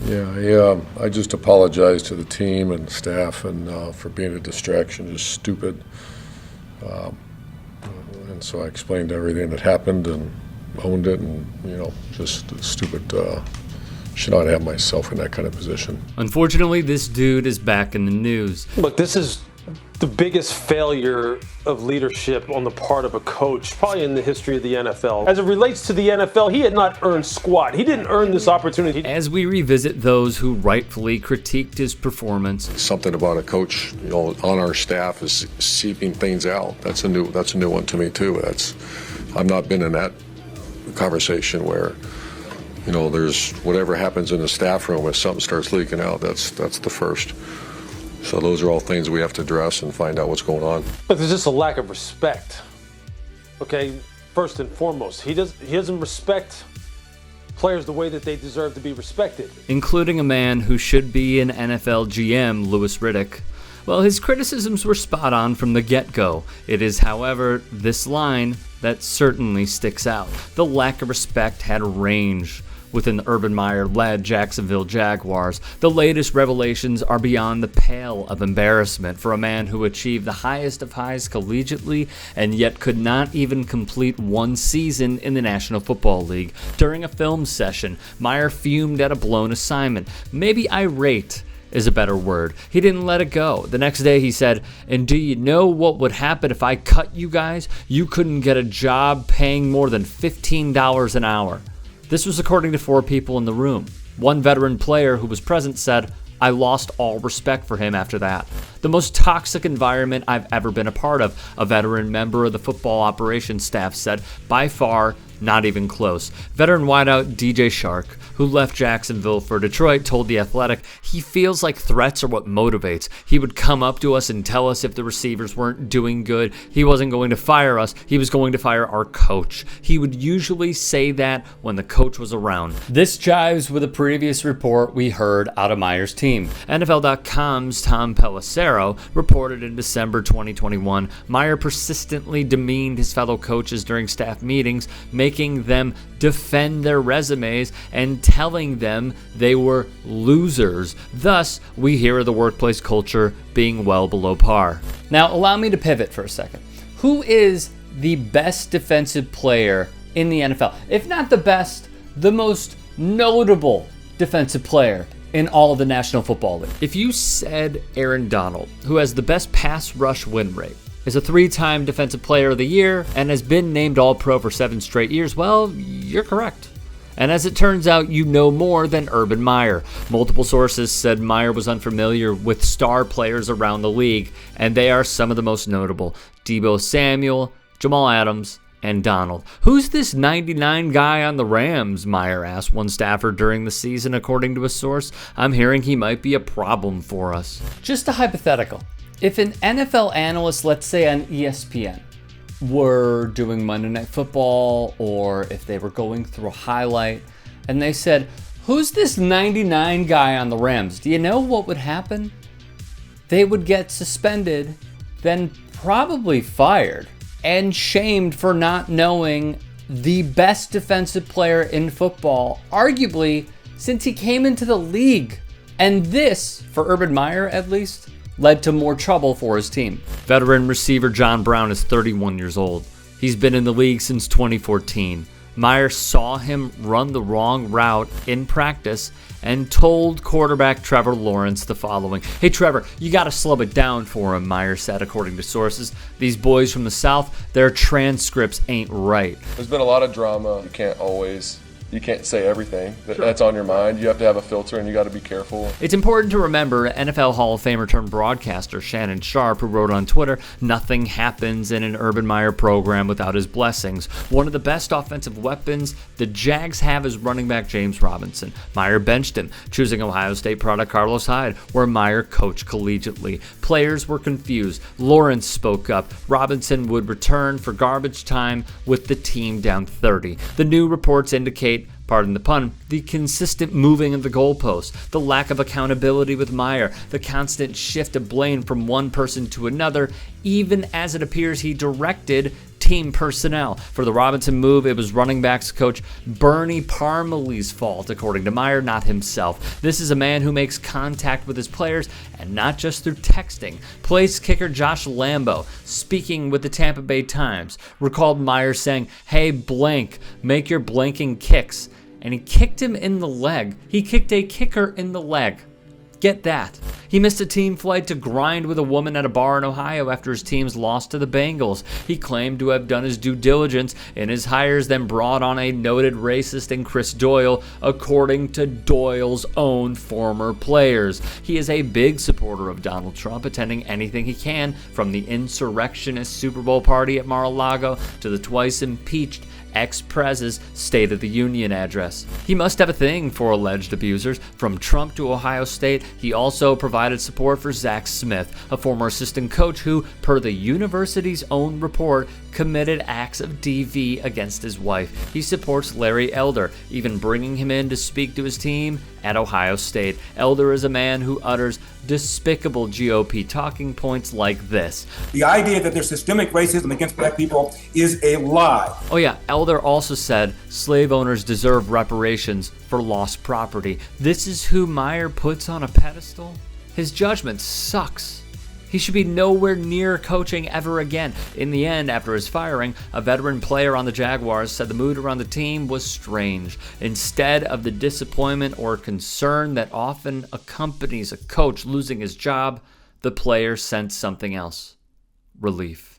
Yeah, I just apologize to the team and staff and for being a distraction, just stupid. And so I explained everything that happened and owned it, and just stupid. Should not have myself in that kind of position. Unfortunately, this dude is back in the news. Look, this is the biggest failure of leadership on the part of a coach, probably in the history of the NFL. As it relates to the NFL, he had not earned squat. He didn't earn this opportunity. As we revisit those who rightfully critiqued his performance. Something about a coach, on our staff is seeping things out. That's a new one to me too. I've not been in that conversation where, there's whatever happens in the staff room, if something starts leaking out, that's the first. So those are all things we have to address and find out what's going on. But there's just a lack of respect. Okay, first and foremost, he doesn't respect players the way that they deserve to be respected. Including a man who should be an NFL GM, Louis Riddick. Well, his criticisms were spot on from the get-go. It is, however, this line that certainly sticks out. The lack of respect had range within the Urban Meyer-led Jacksonville Jaguars. The latest revelations are beyond the pale of embarrassment for a man who achieved the highest of highs collegiately and yet could not even complete one season in the National Football League. During a film session, Meyer fumed at a blown assignment. Maybe irate is a better word. He didn't let it go. The next day he said, "And do you know what would happen if I cut you guys? You couldn't get a job paying more than $15 an hour." This was according to 4 people in the room. One veteran player who was present said, "I lost all respect for him after that. The most toxic environment I've ever been a part of," a veteran member of the football operations staff said. "By far, not even close." Veteran wideout DJ Shark, who left Jacksonville for Detroit, told The Athletic, "He feels like threats are what motivates. He would come up to us and tell us if the receivers weren't doing good. He wasn't going to fire us. He was going to fire our coach. He would usually say that when the coach was around." This jives with a previous report we heard out of Meyer's team. NFL.com's Tom Pelissero reported in December 2021, Meyer persistently demeaned his fellow coaches during staff meetings, making them defend their resumes and telling them they were losers. Thus, we hear of the workplace culture being well below par. Now, allow me to pivot for a second. Who is the best defensive player in the NFL? If not the best, the most notable defensive player in all of the National Football League. If you said Aaron Donald, who has the best pass rush win rate, is a 3-time Defensive Player of the Year, and has been named All-Pro for 7 straight years, well, you're correct. And as it turns out, you know more than Urban Meyer. Multiple sources said Meyer was unfamiliar with star players around the league, and they are some of the most notable: Deebo Samuel, Jamal Adams, and Donald. "Who's this 99 guy on the Rams?" Meyer asked one staffer during the season, according to a source. "I'm hearing he might be a problem for us." Just a hypothetical. If an NFL analyst, let's say on ESPN, were doing Monday Night Football, or if they were going through a highlight, and they said, "Who's this 99 guy on the Rams?" do you know what would happen? They would get suspended, then probably fired, and shamed for not knowing the best defensive player in football, arguably since he came into the league. And this, for Urban Meyer at least, led to more trouble for his team. Veteran receiver John Brown is 31 years old. He's been in the league since 2014. Meyer saw him run the wrong route in practice and told quarterback Trevor Lawrence the following: "Hey Trevor, you gotta slow it down for him," Meyer said, according to sources. "These boys from the South, their transcripts ain't right." There's been a lot of drama. You can't say everything that's on your mind. You have to have a filter, and you got to be careful. It's important to remember NFL Hall of Famer turned broadcaster Shannon Sharpe, who wrote on Twitter, "Nothing happens in an Urban Meyer program without his blessings. One of the best offensive weapons the Jags have is running back James Robinson. Meyer benched him, choosing Ohio State product Carlos Hyde, where Meyer coached collegiately. Players were confused. Lawrence spoke up. Robinson would return for garbage time with the team down 30. The new reports indicate, pardon the pun, the consistent moving of the goalposts, the lack of accountability with Meyer, the constant shift of blame from one person to another, even as it appears he directed team personnel. For the Robinson move, it was running backs coach Bernie Parmalee's fault, according to Meyer, not himself. This is a man who makes contact with his players, and not just through texting. Place kicker Josh Lambo, speaking with the Tampa Bay Times, recalled Meyer saying, "Hey, blank, make your blanking kicks." And he kicked him in the leg. He kicked a kicker in the leg. Get that. He missed a team flight to grind with a woman at a bar in Ohio after his team's loss to the Bengals. He claimed to have done his due diligence in his hires, then brought on a noted racist in Chris Doyle, according to Doyle's own former players. He is a big supporter of Donald Trump, attending anything he can, from the insurrectionist Super Bowl party at Mar-a-Lago to the twice impeached ex-prez's State of the Union address. He must have a thing for alleged abusers. From Trump to Ohio State, he also provided support for Zach Smith, a former assistant coach who, per the university's own report, committed acts of DV against his wife. He supports Larry Elder, even bringing him in to speak to his team at Ohio State. Elder is a man who utters despicable GOP talking points like this. The idea that there's systemic racism against black people is a lie. Oh yeah, Elder also said slave owners deserve reparations for lost property. This is who Meyer puts on a pedestal? His judgment sucks. He should be nowhere near coaching ever again. In the end, after his firing, a veteran player on the Jaguars said the mood around the team was strange. Instead of the disappointment or concern that often accompanies a coach losing his job, the player sensed something else: relief.